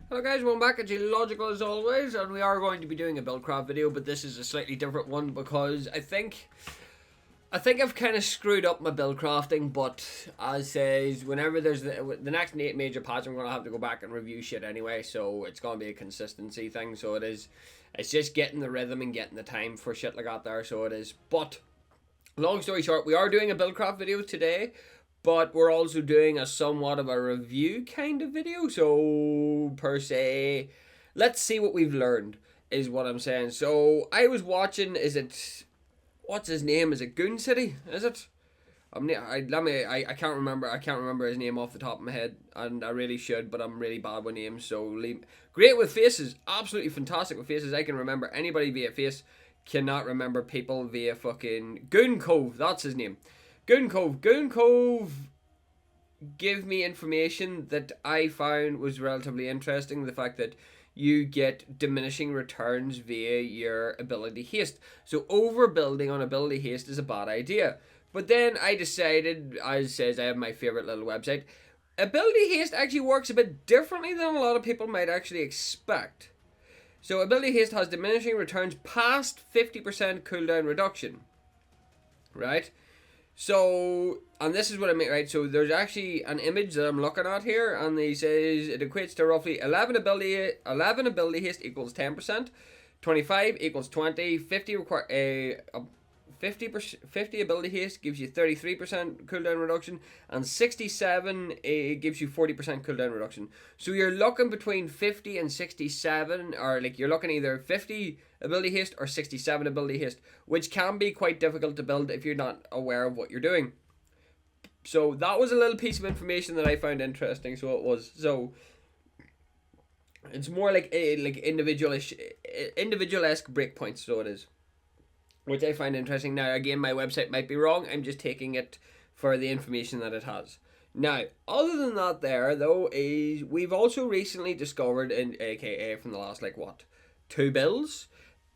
Hello guys, welcome back at Geological as always, and we are going to be doing a buildcraft video, but this is a slightly different one because I think I've kind of screwed up my build crafting, but as says, whenever there's the next major patch, I'm going to have to go back and review shit anyway, so it's going to be a consistency thing, so it's just getting the rhythm and getting the time for shit like that there, so it is. But long story short, we are doing a buildcraft video today, but we're also doing a somewhat of a review kind of video. So, per se, let's see what we've learned, is what I'm saying. So, I was watching, what's his name? Is it Goon City? Is it? I can't remember. I can't remember his name off the top of my head, and I really should, but I'm really bad with names. So, great with faces, absolutely fantastic with faces. I can remember anybody via face, cannot remember people via fucking Goon Cove. That's his name. Goon Cove gave me information that I found was relatively interesting. The fact that you get diminishing returns via your ability haste. So overbuilding on ability haste is a bad idea. But then I decided, as says, I have my favourite little website. Ability haste actually works a bit differently than a lot of people might actually expect. So ability haste has diminishing returns past 50% cooldown reduction. Right? So, and this is what I mean, right? So there's actually an image that I'm looking at here, and he says it equates to roughly 11 ability haste equals 10%, 25 equals 20, 50 ability haste gives you 33% cooldown reduction, and 67 gives you 40% cooldown reduction. So you're looking between 50 and 67, or like you're looking either 50 ability haste or 67 ability haste, which can be quite difficult to build if you're not aware of what you're doing. So that was a little piece of information that I found interesting. So so it's more like individual-esque breakpoints. So it is, which I find interesting. Now, again, my website might be wrong. I'm just taking it for the information that it has. Now, other than that there, though, is we've also recently discovered, in AKA from the last, 2 builds,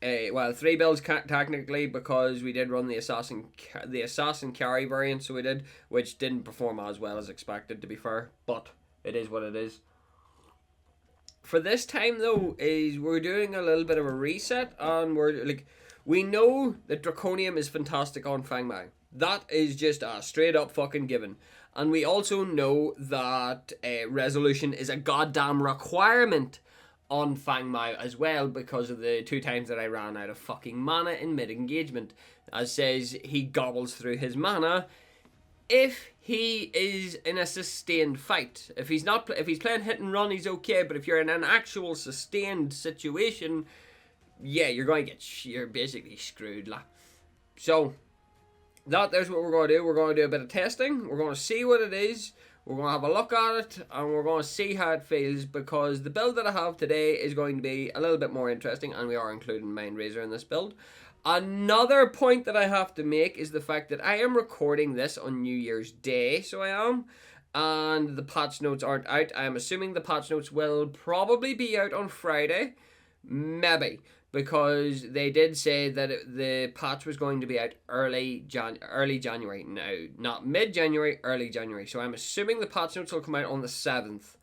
3 builds technically, because we did run the assassin carry variant, so we did, which didn't perform as well as expected, to be fair, but it is what it is. For this time, though, is we're doing a little bit of a reset, and we know that Draconium is fantastic on FANG MAO. That is just a straight up fucking given. And we also know that resolution is a goddamn requirement on FANG MAO as well, because of the 2 times that I ran out of fucking mana in mid-engagement. As says, he gobbles through his mana if he is in a sustained fight. If he's playing hit and run, he's okay, but if you're in an actual sustained situation, yeah, you're basically screwed, lah. So, there's what we're going to do. We're going to do a bit of testing. We're going to see what it is. We're going to have a look at it, and we're going to see how it feels, because the build that I have today is going to be a little bit more interesting, and we are including Mind Razor in this build. Another point that I have to make is the fact that I am recording this on New Year's Day, so I am, and the patch notes aren't out. I am assuming the patch notes will probably be out on Friday, maybe, because they did say that the patch was going to be out early January. Now, not mid-January, early January. So I'm assuming the patch notes will come out on the 7th.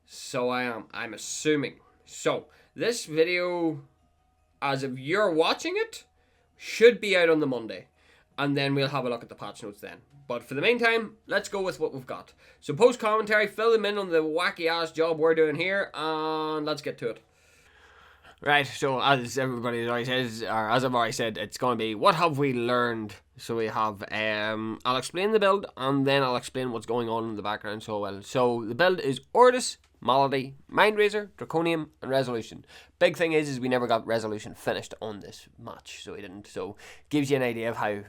So I'm assuming. So this video, as if you're watching it, should be out on the Monday. And then we'll have a look at the patch notes then. But for the meantime, let's go with what we've got. So post commentary, fill them in on the wacky ass job we're doing here, and let's get to it. Right, so as everybody already says, or as I've already said, it's going to be what have we learned. So we have, I'll explain the build, and then I'll explain what's going on in the background. So the build is Ortis, Malady, Mind Razor, Draconium, and Resolution. Big thing is we never got Resolution finished on this match, so we didn't. So gives you an idea of how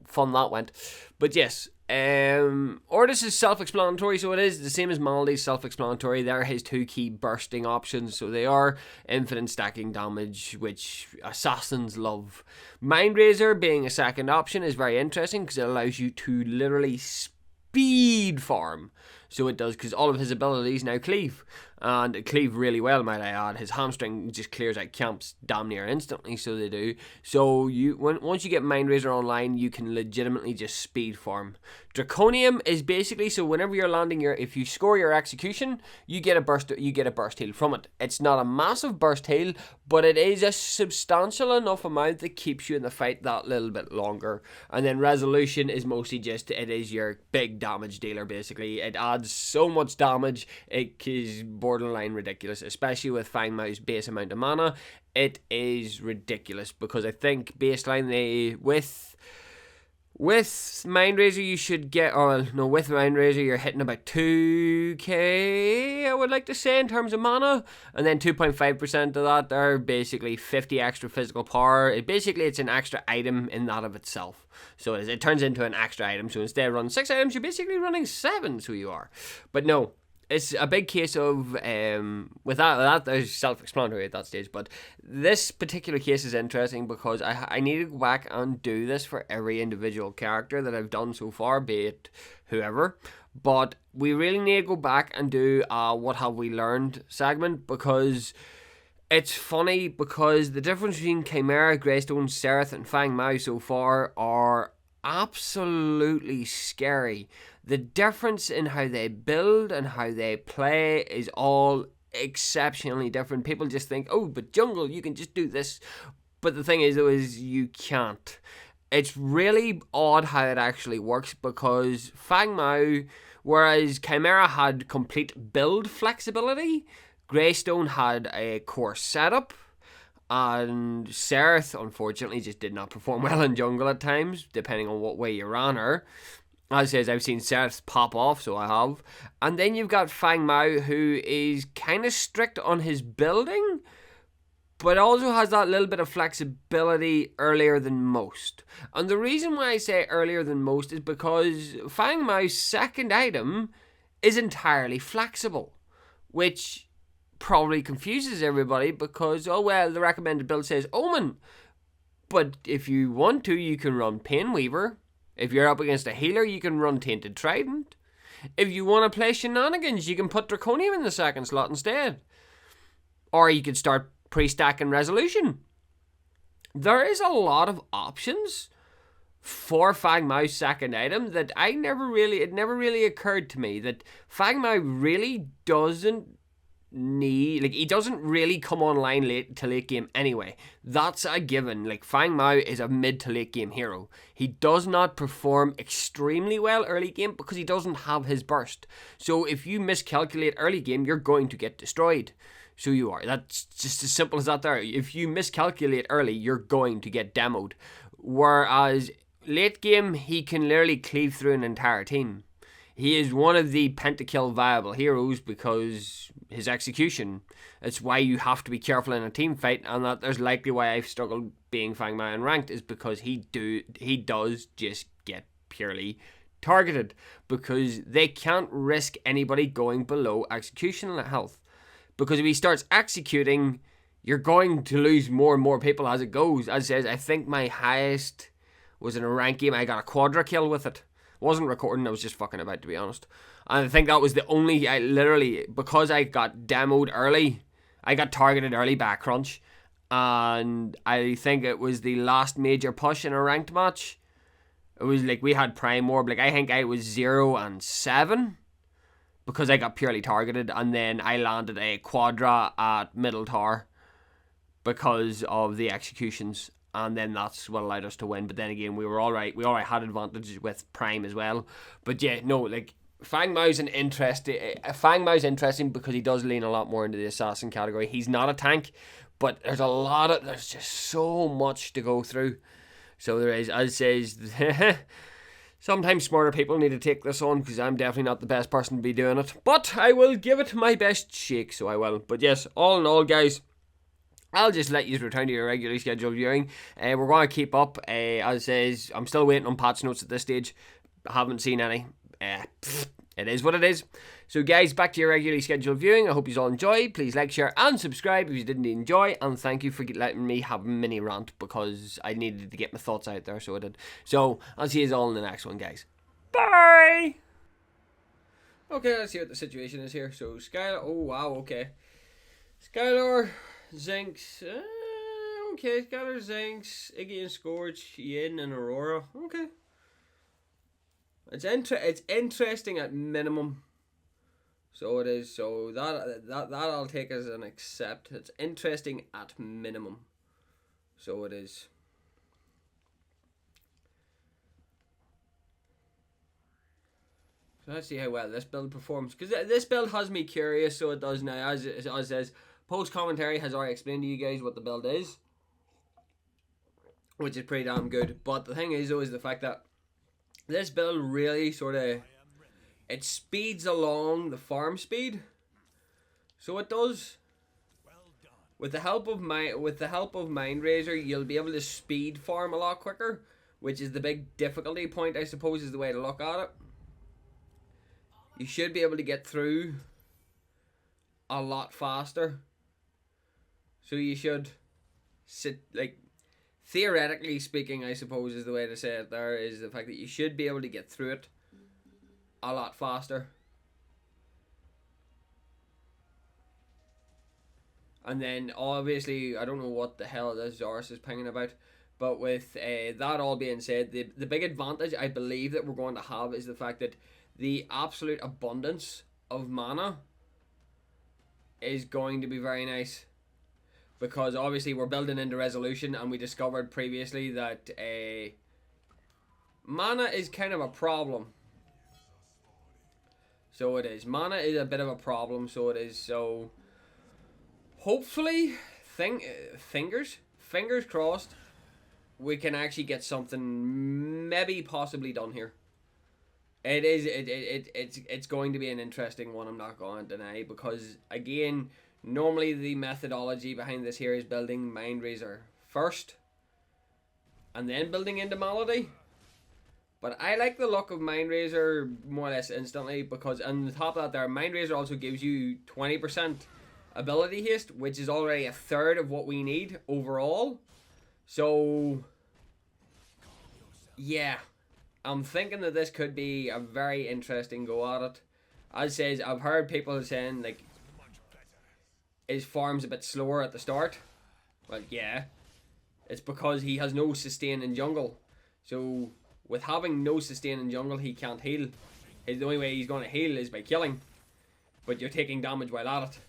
fun that went. But yes, Ortis is self-explanatory, so it is the same as Malady's self-explanatory. They're his 2 key bursting options, so they are infinite stacking damage, which assassins love. Mind Razor, being a second option, is very interesting because it allows you to literally speed farm. So it does, because all of his abilities now cleave. and cleave really well, might I add. His hamstring just clears out camps damn near instantly, so they do. So once you get Mindrazor online, you can legitimately just speed farm. Draconium is basically, so whenever you're landing if you score your execution, you get a burst heal from it. It's not a massive burst heal, but it is a substantial enough amount that keeps you in the fight that little bit longer. And then Resolution is mostly just, it is your big damage dealer basically. It adds so much damage, it is borderline ridiculous, especially with FANG MAO's base amount of mana. It is ridiculous, because I think baseline with Mindrazor you should get, with Mindrazor you're hitting about 2k, I would like to say, in terms of mana, and then 2.5% of that are basically 50 extra physical power. It's an extra item in that of itself, so it turns into an extra item. So instead of running 6 items, you're basically running 7, so you are. But no, it's a big case of, with that is self-explanatory at that stage, but this particular case is interesting because I need to go back and do this for every individual character that I've done so far, be it whoever, but we really need to go back and do a what have we learned segment, because it's funny, because the difference between Chimera, Greystone, Seraph and FANG MAO so far are absolutely scary. The difference in how they build and how they play is all exceptionally different. People just think, oh, but jungle, you can just do this. But the thing is, though, is you can't. It's really odd how it actually works, because FANG MAO, whereas Chimera had complete build flexibility, Greystone had a core setup, and Seraph, unfortunately, just did not perform well in jungle at times, depending on what way you ran her. As I say, I've seen Seraph pop off, so I have. And then you've got FANG MAO, who is kind of strict on his building, but also has that little bit of flexibility earlier than most. And the reason why I say earlier than most is because FANG MAO's second item is entirely flexible, which probably confuses everybody, because, oh well, the recommended build says Omen, but if you want to, you can run Pain Weaver. If you're up against a healer, you can run Tainted Trident. If you want to play shenanigans, you can put Draconium in the second slot instead. Or you could start pre-stacking Resolution. There is a lot of options for FANG MAO's second item that it never really occurred to me that FANG MAO really doesn't need, he doesn't really come online late to late game anyway. That's a given. FANG MAO is a mid to late game hero. He does not perform extremely well early game because he doesn't have his burst. So if you miscalculate early game, you're going to get destroyed. So you are. That's just as simple as that there. If you miscalculate early, you're going to get demoed. Whereas late game, he can literally cleave through an entire team. He is one of the pentakill viable heroes because his execution. It's why you have to be careful in a team fight, and that there's likely why I've struggled being FANG MAO in ranked, is because he does just get purely targeted, because they can't risk anybody going below execution health. Because if he starts executing, you're going to lose more and more people as it goes. As it says, I think my highest was in a ranked game. I got a quadra kill with it. Wasn't recording, I was just fucking about, to be honest. And I think that was the only, because I got demoed early, I got targeted early back crunch, and I think it was the last major push in a ranked match. It was we had prime orb, I think I was 0 and 7, because I got purely targeted, and then I landed a quadra at middle tower, because of the executions. And then that's what allowed us to win. But then again, we were alright. We already had advantages with Prime as well. But yeah, no, FANG MAO's interesting because he does lean a lot more into the assassin category. He's not a tank, but there's just so much to go through. So there is, as it says, sometimes smarter people need to take this on, because I'm definitely not the best person to be doing it. But I will give it my best shake, so I will. But yes, all in all, guys, I'll just let you return to your regularly scheduled viewing. We're going to keep up. As it says, I'm still waiting on patch notes at this stage. I haven't seen any. It is what it is. So guys, back to your regularly scheduled viewing. I hope you all enjoyed. Please like, share and subscribe if you didn't enjoy. And thank you for letting me have a mini rant, because I needed to get my thoughts out there, so I did. So I'll see you all in the next one, guys. Bye! Okay, let's see what the situation is here. So Skylar, oh wow, okay. Skylar, Zinx, okay, Skylar, Zinx, Iggy and Scorch, Yin and Aurora. Okay. It's interesting at minimum. So it is. So that I'll take as an accept. It's interesting at minimum. So it is. So let's see how well this build performs, because this build has me curious. So it does now. As it says, post commentary has already explained to you guys what the build is, which is pretty damn good. But the thing is, though, is the fact that this build really sort of, it speeds along the farm speed. So it does. With the help of Mind Razor, you'll be able to speed farm a lot quicker, which is the big difficulty point, I suppose, is the way to look at it. You should be able to get through a lot faster. So you should theoretically speaking, I suppose, is the way to say it there, is the fact that you should be able to get through it a lot faster. And then, obviously, I don't know what the hell this Zoris is pinging about, but with that all being said, the big advantage I believe that we're going to have is the fact that the absolute abundance of mana is going to be very nice. Because obviously we're building into resolution, and we discovered previously that mana is kind of a problem. So it is. Mana is a bit of a problem, so it is. So hopefully, fingers crossed, we can actually get something maybe possibly done here. It's going to be an interesting one, I'm not going to deny, because again, normally the methodology behind this here is building Mind Razor first and then building into Malady. But I like the look of Mind Razor more or less instantly, because on the top of that there, Mind Razor also gives you 20% ability haste, which is already a third of what we need overall. So yeah, I'm thinking that this could be a very interesting go at it. As says, I've heard people saying like his farm's a bit slower at the start. Well, yeah, it's because he has no sustain in jungle. So with having no sustain in jungle, he can't heal. The only way he's going to heal is by killing. But you're taking damage while at it.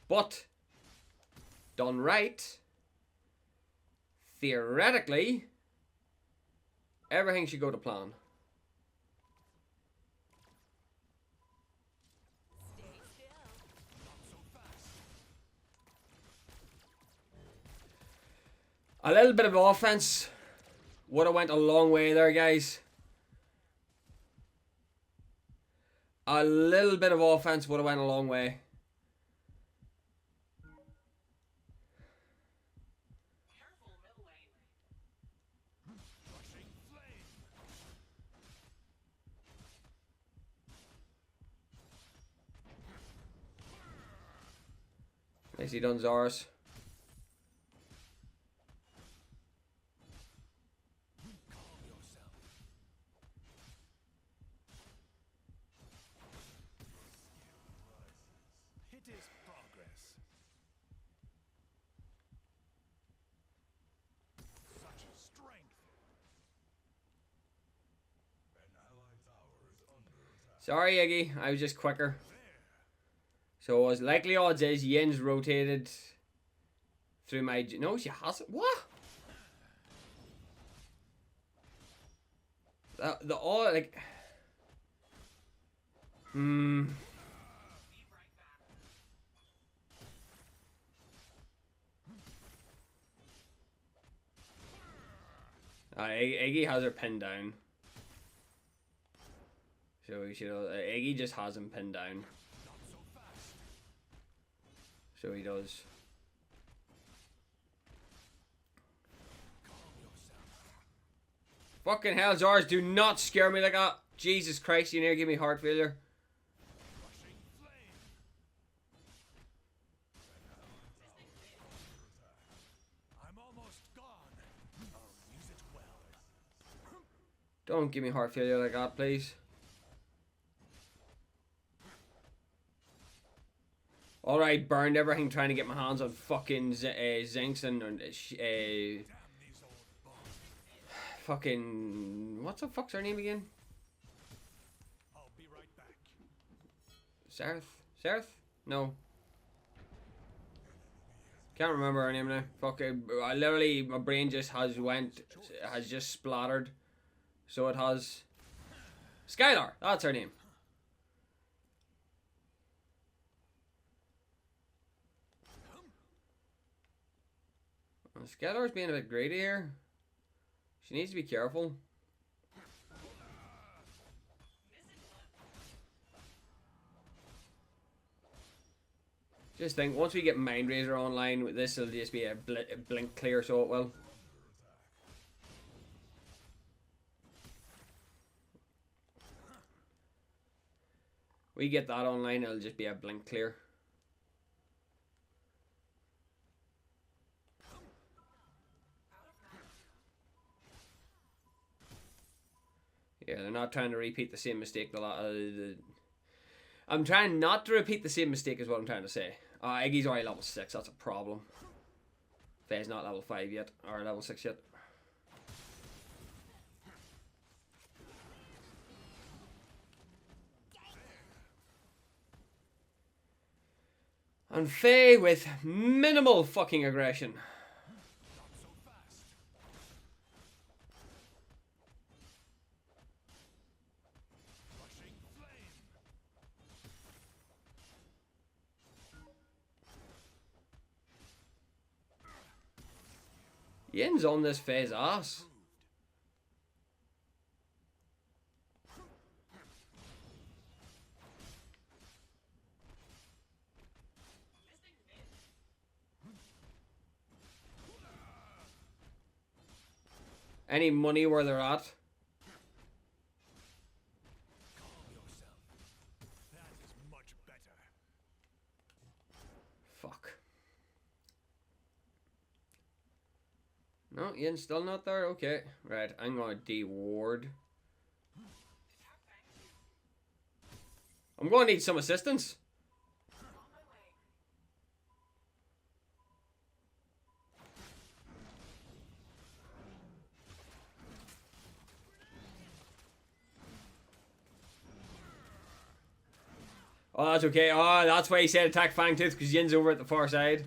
But done right, theoretically, everything should go to plan. A little bit of offense would have went a long way there, guys. A little bit of offense would have went a long way. Nicely done, Zoris. Sorry, Iggy, I was just quicker. So as likely odds is Yin's rotated through my... No, she hasn't. What? The all like... Iggy has her pinned down. So we should... Iggy just has him pinned down. So he does. Fucking hell, Zars, do not scare me like that. Jesus Christ, you nearly give me heart failure. Don't give me heart failure like that, please. I burned everything trying to get my hands on fucking Zinks and fucking what's the fuck's her name again? I'll be right back. Sareth? No. Can't remember her name now. Fuck it. I literally, my brain just has just splattered. So it has. Skylar, that's her name. Skylar's being a bit greedy here. She needs to be careful. Just think, once we get Mind Razor online, this will just be a blink clear, so it will. We get that online, it'll just be a blink clear. Yeah, they're not trying to repeat the same mistake. I'm trying not to repeat the same mistake is what I'm trying to say. Iggy's already level 6, that's a problem. Faye's not level 5 yet, or level 6 yet. And Faye with minimal fucking aggression. Yin's on this Faye's ass. Any money where they're at? Calm yourself. That is much better. Fuck. No, Yin's still not there? Okay. Right, I'm gonna de-ward. I'm gonna need some assistance. Oh, that's okay. Oh, that's why he said attack Fangtooth, because Yin's over at the far side.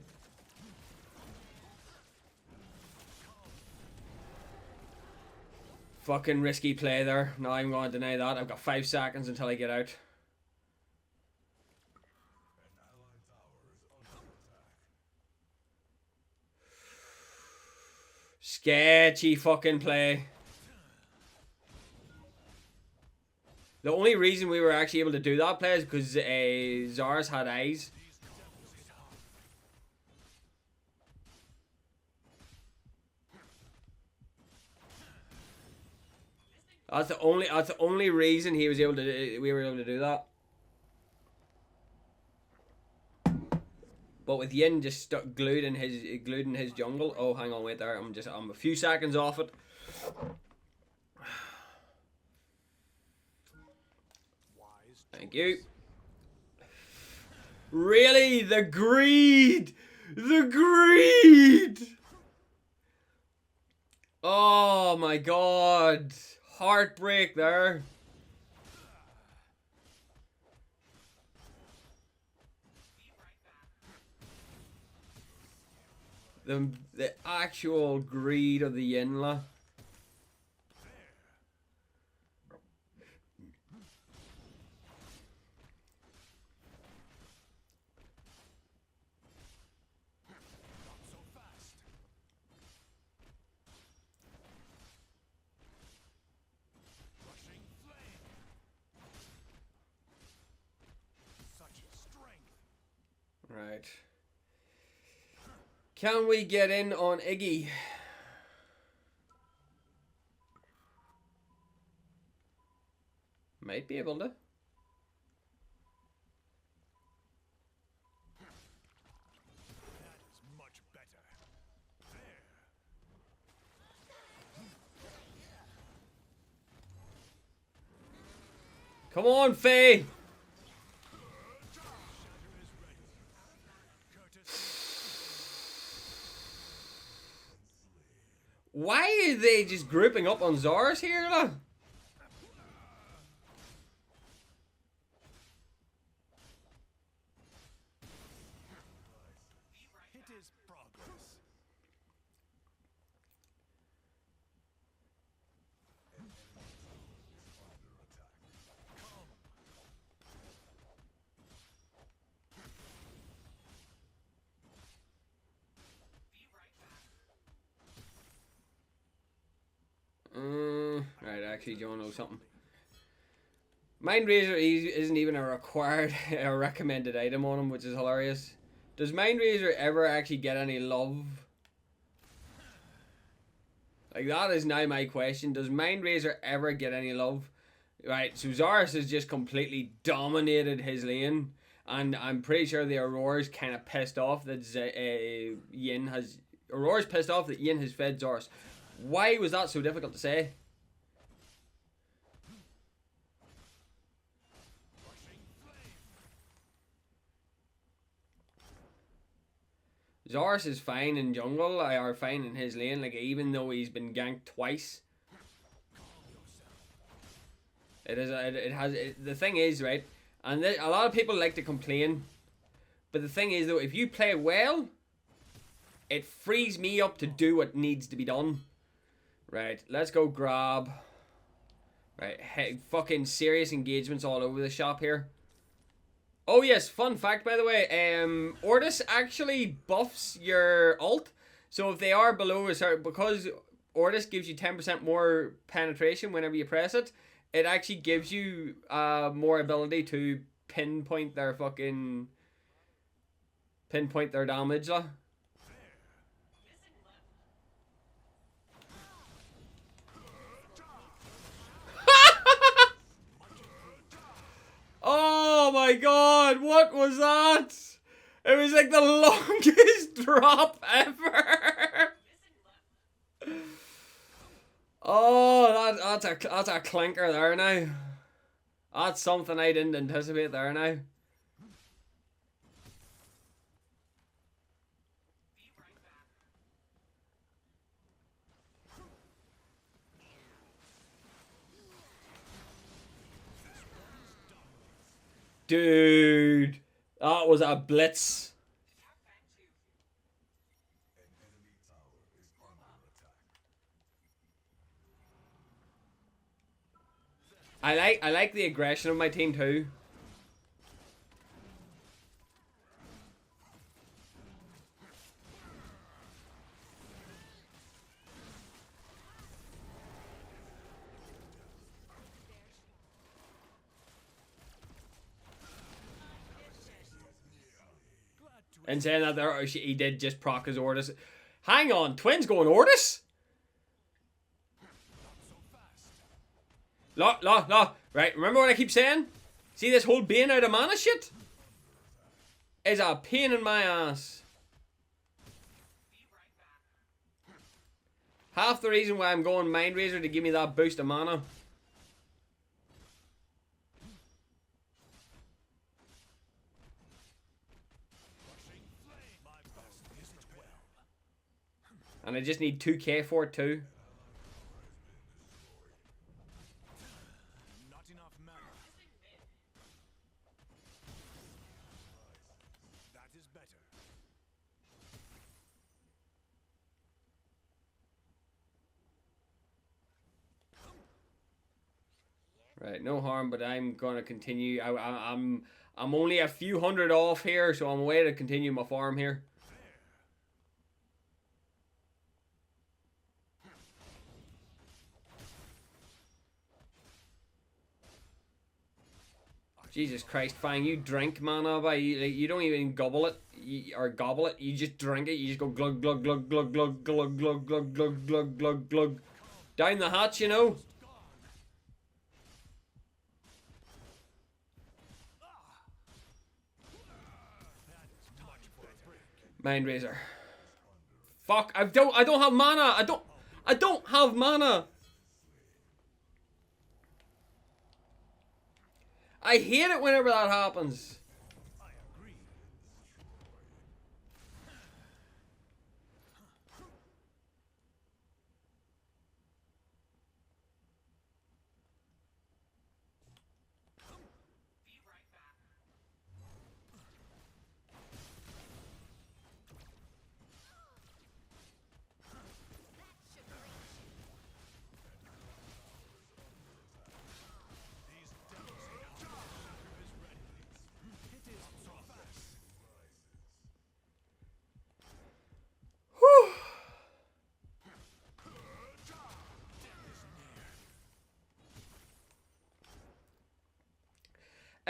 Fucking risky play there. No, I'm going to deny that. I've got 5 seconds until I get out. Sketchy fucking play. The only reason we were actually able to do that play is because Zara's had eyes. That's the only reason we were able to do that. But with Yin just stuck glued in his jungle. Oh, hang on, wait there. I'm a few seconds off it. Thank you. Really? The greed! The greed! Oh my god. Heartbreak there. The actual greed of the Yinla. Right. Can we get in on Iggy? Might be able to. Come on, Faye! Why are they just grouping up on Zars here, lah? It is progress. Right, actually, do you want to know something? Mind Razor isn't even a required or recommended item on him, which is hilarious. Does Mind Razor ever actually get any love? Like, that is now my question. Does Mind Razor ever get any love? Right, so Zaris has just completely dominated his lane. And I'm pretty sure the Aurora's kind of pissed off that Yin has... Aurora's pissed off that Yin has fed Zaris. Why was that so difficult to say? Zaris is fine in jungle, or fine in his lane, like even though he's been ganked twice. The thing is, right, and a lot of people like to complain, but the thing is though, if you play well, it frees me up to do what needs to be done. Right, let's go grab. Right, fucking serious engagements all over the shop here. Oh yes, fun fact by the way, Ortis actually buffs your ult. So if they are below a certain, because Ortis gives you 10% more penetration whenever you press it, it actually gives you more ability to pinpoint their damage. Oh my god, what was that? It was like the longest drop ever. Oh, that's a clinker there now. That's something I didn't anticipate there now. Dude, that was a blitz. I like the aggression of my team too. And saying that there, he did just proc his Ortis. Hang on, Twins going Ortis? La. Right, remember what I keep saying? See this whole being out of mana shit? Is a pain in my ass. Half the reason why I'm going Mind Razor to give me that boost of mana. And I just need 2k for it too. Not enough mana. That is better. Right, no harm, but I'm gonna continue. I'm only a few hundred off here, so I'm away to continue my farm here. Jesus Christ, Fang, you drink mana, but you don't even gobble it, or gobble it, you just drink it, you just go glug glug glug glug glug glug glug glug glug glug glug glug. Down the hatch, you know? Mind Razor. Fuck, I don't have mana, I don't have mana! I hate it whenever that happens. I agree.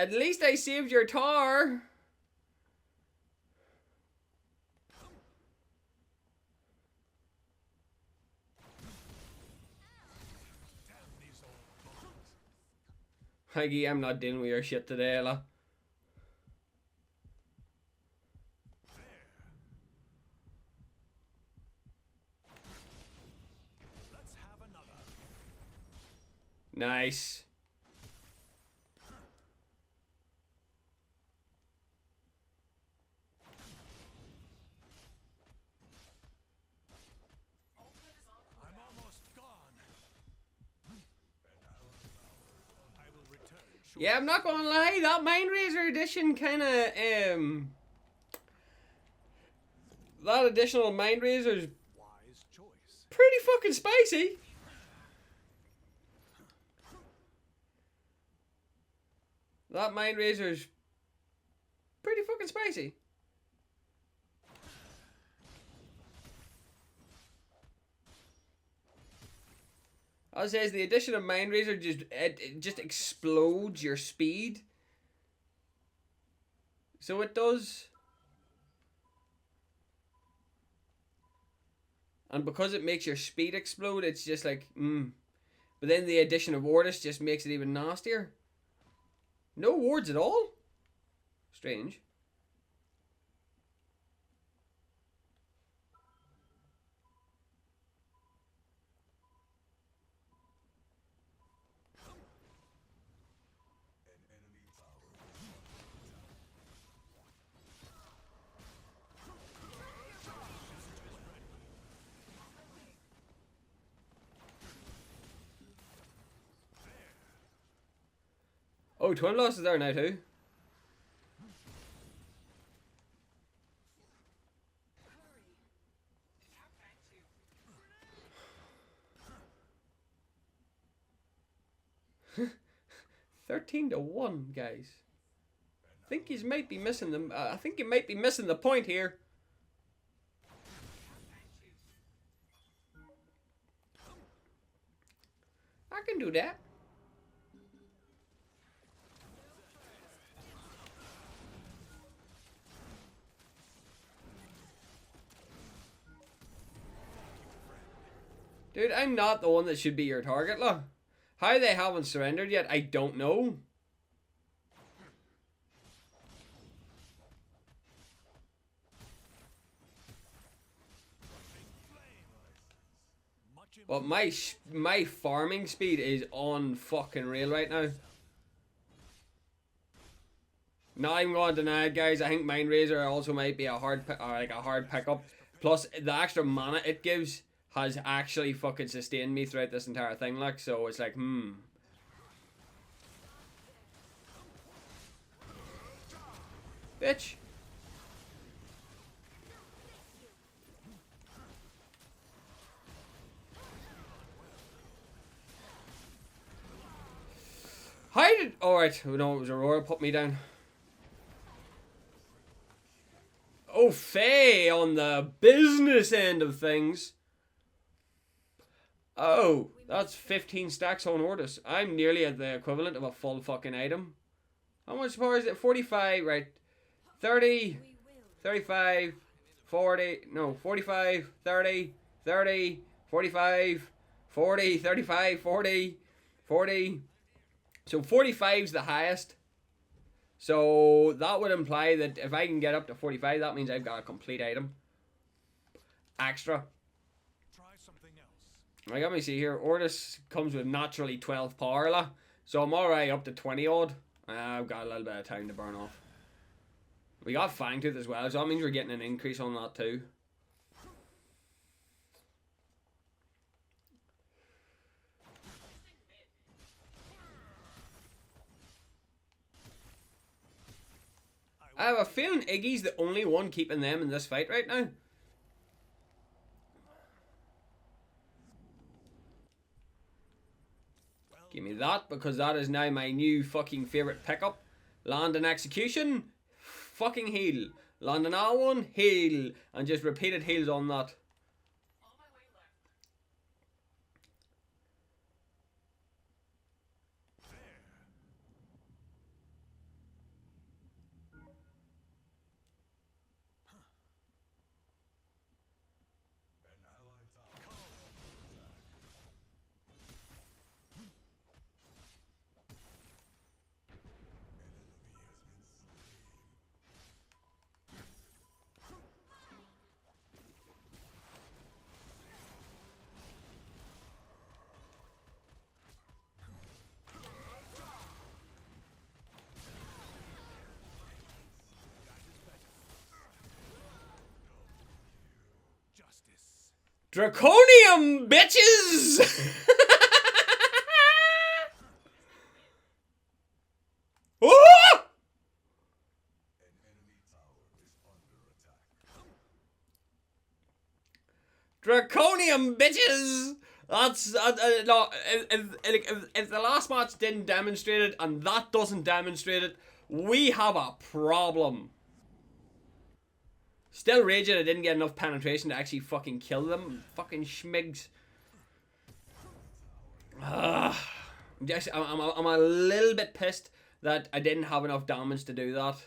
At least I saved your tower. Haggy, I'm not dealing with your shit today, Ella. Let's have another. Nice. I'm almost gone. I will return shortly. Yeah, I'm not gonna lie, that Mind Razor edition kinda, that additional Mind Razor's Wise choice. pretty fucking spicy. That Mind Razor's pretty fucking spicy. As says, the addition of Mind Razor it just explodes your speed. So it does. And because it makes your speed explode, it's just like, But then the addition of Ordis just makes it even nastier. No wards at all? Strange. Oh, Twin Loss is there now too. $13-1, guys. I think he might be missing them. I think he might be missing the point here. I can do that. Dude, I'm not the one that should be your target, look. How they haven't surrendered yet, I don't know. But my farming speed is on fucking real right now. Not even going to deny it, guys. I think Mind Razor also might be a hard pickup. Plus, the extra mana it gives has actually fucking sustained me throughout this entire thing, like, so it's like, Bitch. How did... Alright, no, it was Aurora put me down. Oh, Faye on the business end of things. Oh, that's 15 stacks on Ordis. I'm nearly at the equivalent of a full fucking item. How much power is it? 45, right. 30, 35, 40, no, 45, 30, 30, 45, 40, 35, 40, 40. So 45 is the highest. So that would imply that if I can get up to 45, that means I've got a complete item. Extra. Try something else. Like, let me see here. Ordis comes with naturally 12 power, la. So I'm already up to 20 odd. I've got a little bit of time to burn off. We got Fang Tooth as well, so that means we're getting an increase on that too. I have a feeling Iggy's the only one keeping them in this fight right now. Give me that, because that is now my new fucking favourite pickup. Land and execution, fucking heal. Land another one, heal. And just repeated heals on that. Draconium, bitches! Oh! Draconium, bitches! That's no. If the last match didn't demonstrate it, and that doesn't demonstrate it, we have a problem. Still raging I didn't get enough penetration to actually fucking kill them. Fucking schmigs. I'm a little bit pissed that I didn't have enough damage to do that.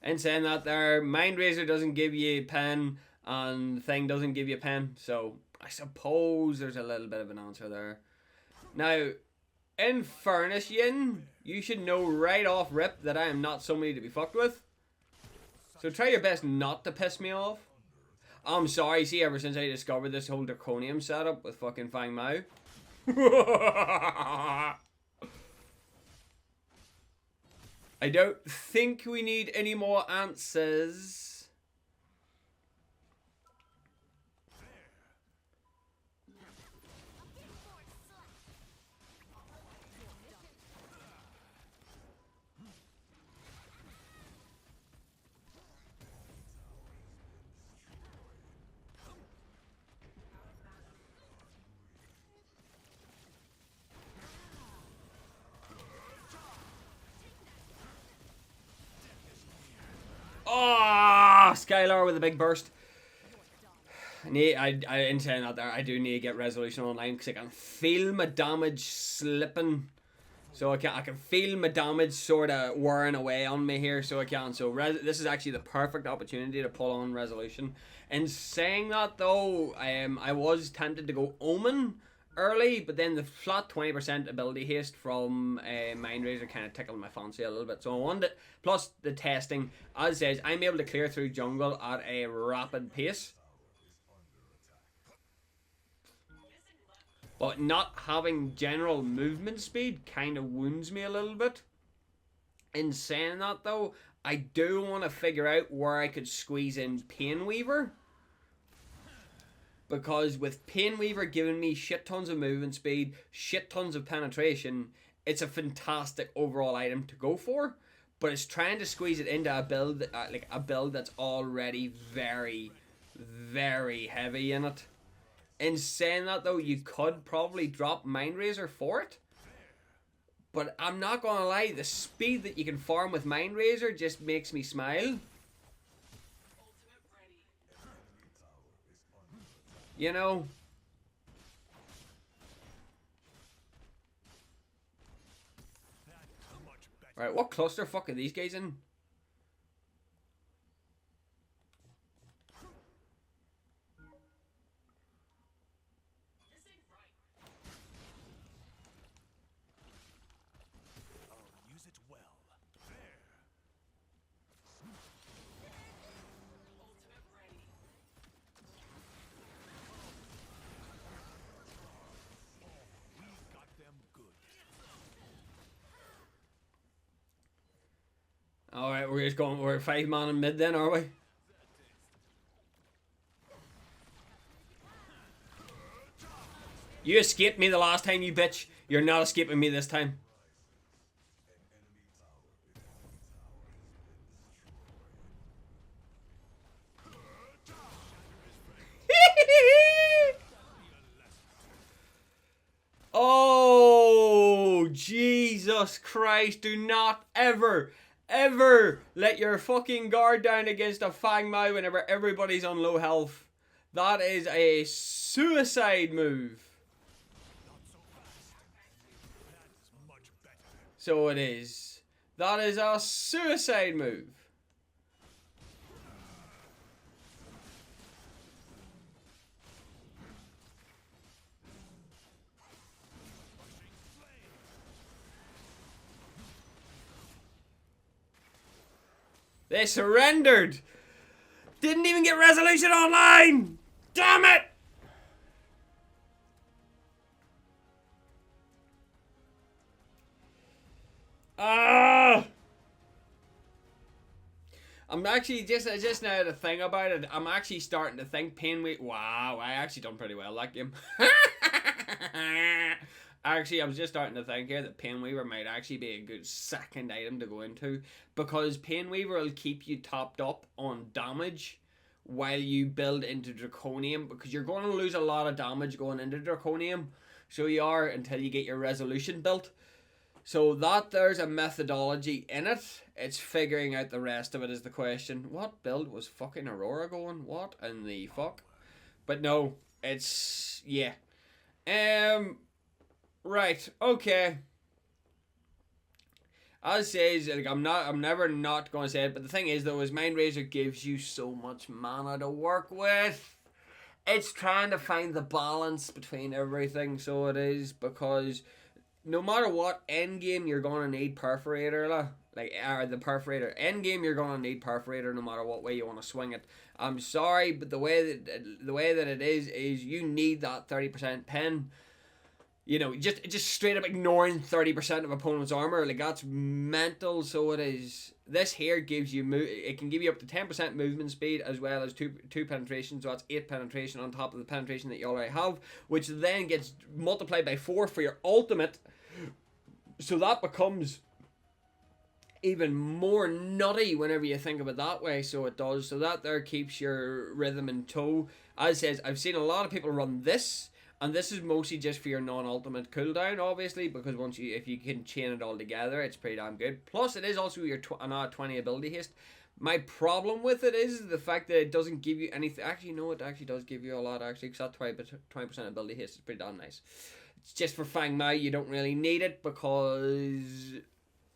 In saying that, there, Mind Razor doesn't give you pen, and Thing doesn't give you pen, so I suppose there's a little bit of an answer there. Now, in fairness, Yin, you should know right off rip that I am not somebody to be fucked with. So try your best not to piss me off. I'm sorry, see, ever since I discovered this whole Draconium setup with fucking FANG MAO. I don't think we need any more answers. Oh, Skylar with a big burst. In saying that there, I do need to get resolution online because I can feel my damage slipping. So I can feel my damage sort of wearing away on me here, so I can. So this is actually the perfect opportunity to pull on resolution. In saying that though, I was tempted to go Omen early, but then the flat 20% ability haste from Mind Razor kind of tickled my fancy a little bit. So I wanted it. Plus the testing, as it says, I'm able to clear through jungle at a rapid pace. But not having general movement speed kind of wounds me a little bit. In saying that though, I do want to figure out where I could squeeze in Painweaver. Because with Painweaver giving me shit tons of movement speed, shit tons of penetration, it's a fantastic overall item to go for. But it's trying to squeeze it into a build, like a build that's already very, very heavy in it. In saying that though, you could probably drop Mind Razor for it. But I'm not gonna lie, the speed that you can farm with Mind Razor just makes me smile. You know? Alright, what clusterfuck are these guys in? Alright, we're just going, we're 5-man in mid then, are we? You escaped me the last time, you bitch. You're not escaping me this time. Oh, Jesus Christ. Do not ever let your fucking guard down against a FANG MAO whenever everybody's on low health. That is a suicide move. So it is. That is a suicide move. They surrendered. Didn't even get resolution online. Damn it. Ah. I'm actually just now to think about it. I'm actually starting to think Pain Weaver. Wow, I actually done pretty well that game. Actually, I was just starting to think here that Pain Weaver might actually be a good second item to go into, because Pain Weaver will keep you topped up on damage while you build into Draconium, because you're going to lose a lot of damage going into Draconium. So you are, until you get your resolution built. So that there's a methodology in it. It's figuring out the rest of it is the question. What build was fucking Aurora going? What in the fuck? But no, it's yeah. Right, okay. As says, like, I'm never not gonna say it, but the thing is though, is Mind Razor gives you so much mana to work with. It's trying to find the balance between everything, so it is, because no matter what end game you're gonna need Perforator, or the Perforator. End game you're gonna need Perforator no matter what way you want to swing it. I'm sorry, but the way that it is you need that 30% pen. You know, just straight up ignoring 30% of opponent's armor, like, that's mental. So it is. This here gives you it can give you up to 10% movement speed, as well as two penetration, so that's 8 penetration on top of the penetration that you already have, which then gets multiplied by 4 for your ultimate. So that becomes even more nutty whenever you think of it that way. So it does. So that there keeps your rhythm in tow. As says, I've seen a lot of people run this. And this is mostly just for your non-ultimate cooldown, obviously, because if you can chain it all together, it's pretty damn good. Plus, it is also your 20 ability haste. My problem with it is the fact that it doesn't give you anything. Actually, no, it actually does give you a lot, actually, because that 20% ability haste is pretty damn nice. It's just for FANG MAO, you don't really need it, because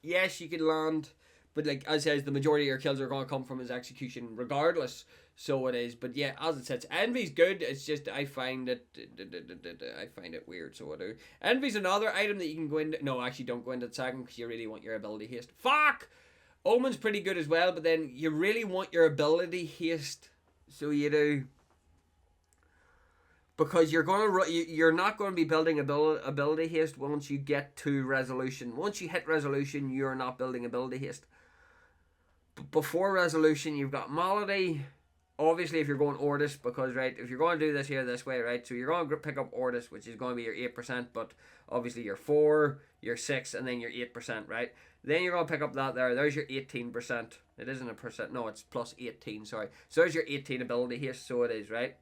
yes, you can land, but like as says, the majority of your kills are going to come from his execution regardless. So it is, but yeah, as it says, Envy's good. It's just I find it weird. So I do. Envy's another item that you can go into. No, actually, don't go into the second, because you really want your ability haste. Fuck. Omen's pretty good as well, but then you really want your ability haste. So you do, because you're not going to be building ability haste once you get to resolution. Once you hit resolution, you're not building ability haste. Before resolution, you've got Malady. Obviously, if you're going Ordis, because, right, if you're going to do this here this way, right, so you're going to pick up Ordis, which is going to be your 8%, but obviously your 4, your 6, and then your 8%, right? Then you're going to pick up that there. There's your 18%. It isn't a percent. No, it's plus 18, sorry. So there's your 18 ability haste, so it is, right?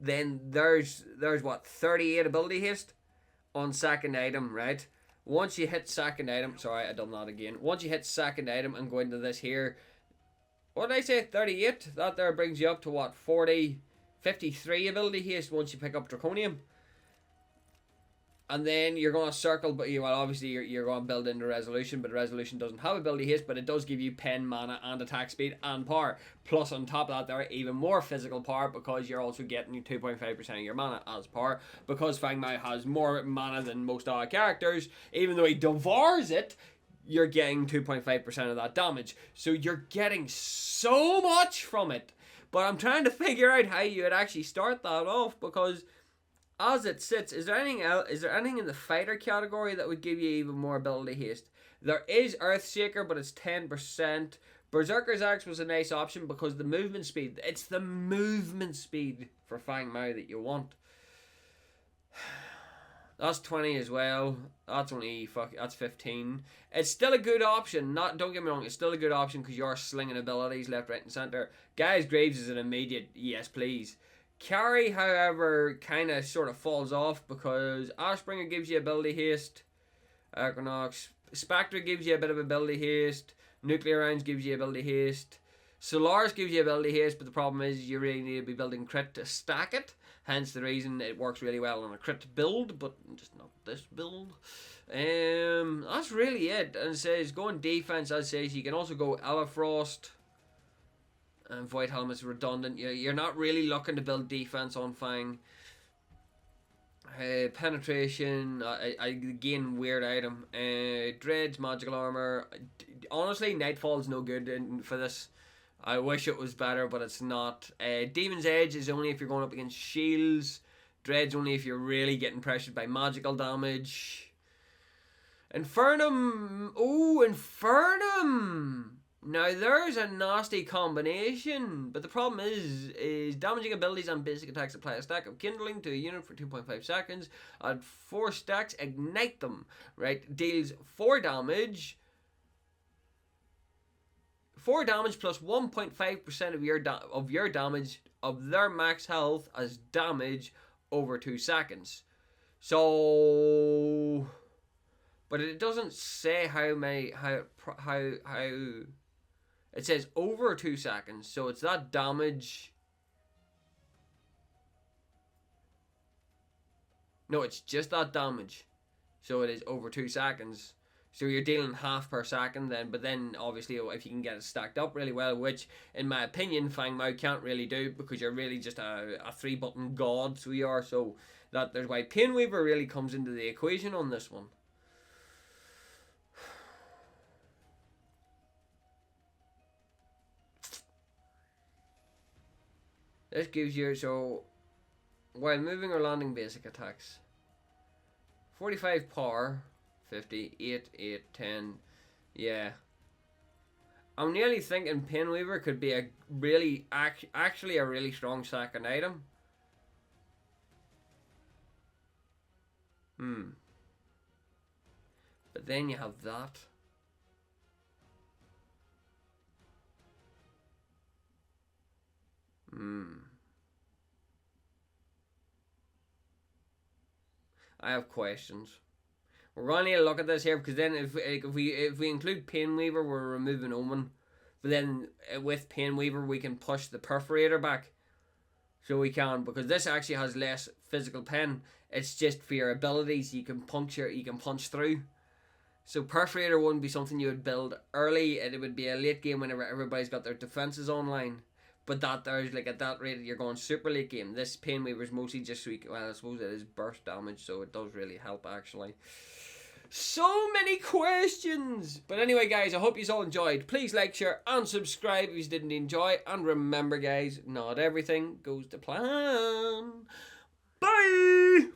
Then there's what, 38 ability haste on second item, right? Once you hit second item, sorry, I done that again. Once you hit second item and go into this here, what did I say? 38? That there brings you up to what? 53 ability haste once you pick up Draconium. And then you're going to circle, but obviously you're going to build into Resolution, but Resolution doesn't have ability haste, but it does give you pen, mana, and attack speed, and power. Plus, on top of that, there are even more physical power, because you're also getting 2.5% of your mana as power, because FANG MAO has more mana than most other characters. Even though he devours it, you're getting 2.5% of that damage. So you're getting so much from it. But I'm trying to figure out how you would actually start that off, because as it sits, is there anything else? Is there anything in the fighter category that would give you even more ability haste? There is Earthshaker, but it's 10%. Berserker's Axe was a nice option, because the movement speed. It's the movement speed for FANG MAO that you want. That's 20 as well. That's that's 15. It's still a good option. Don't get me wrong, it's still a good option, because you're slinging abilities left, right, and centre. Guy's Graves is an immediate yes, please. Carry, however, kind of sort of falls off, because Ashbringer gives you ability haste. Equinox. Spectre gives you a bit of ability haste. Nuclear Rounds gives you ability haste. Solaris gives you ability haste, but the problem is you really need to be building crit to stack it. Hence the reason it works really well on a crit build, but just not this build. That's really it. And it says going defense, as it says, you can also go Elefrost. And Void Helmet's redundant. You're not really looking to build defense on FANG. Penetration, again, weird item. Dreads, magical armor. Honestly, Nightfall's no good for this. I wish it was better, but it's not. Demon's Edge is only if you're going up against shields. Dread's only if you're really getting pressured by magical damage. Infernum. Ooh, Infernum. Now there's a nasty combination, but the problem is damaging abilities and basic attacks apply a stack of kindling to a unit for 2.5 seconds. Add 4 stacks, ignite them. Right, deals 4 damage. 4 damage plus 1.5% of your damage of their max health as damage over 2 seconds. So, but it doesn't say how many how. It says over 2 seconds, so it's that damage. No, it's just that damage. So it is over 2 seconds. So you're dealing half per second then, but then obviously if you can get it stacked up really well, which in my opinion FANG MAO can't really do because you're really just a 3-button god, so we are. So that there's why Pain Weaver really comes into the equation on this one. This gives you, so while moving or landing basic attacks, 45 power, 50, 8, 10, yeah. I'm nearly thinking Pain Weaver could be a really, actually a really strong second item. But then you have that. I have questions. We're going to need to look at this here because then if we include Pain Weaver, we're removing Omen. But then with Pain Weaver, we can push the Perforator back. So we can, because this actually has less physical pen. It's just for your abilities. You can puncture, you can punch through. So Perforator wouldn't be something you would build early. It would be a late game whenever everybody's got their defenses online. But that there's like at that rate you're going super late game. This Pain Weaver is mostly just so you can, well, I suppose it is burst damage, so it does really help actually. So many questions! But anyway guys, I hope you all enjoyed. Please like, share and subscribe if you didn't enjoy. And remember guys, not everything goes to plan. Bye!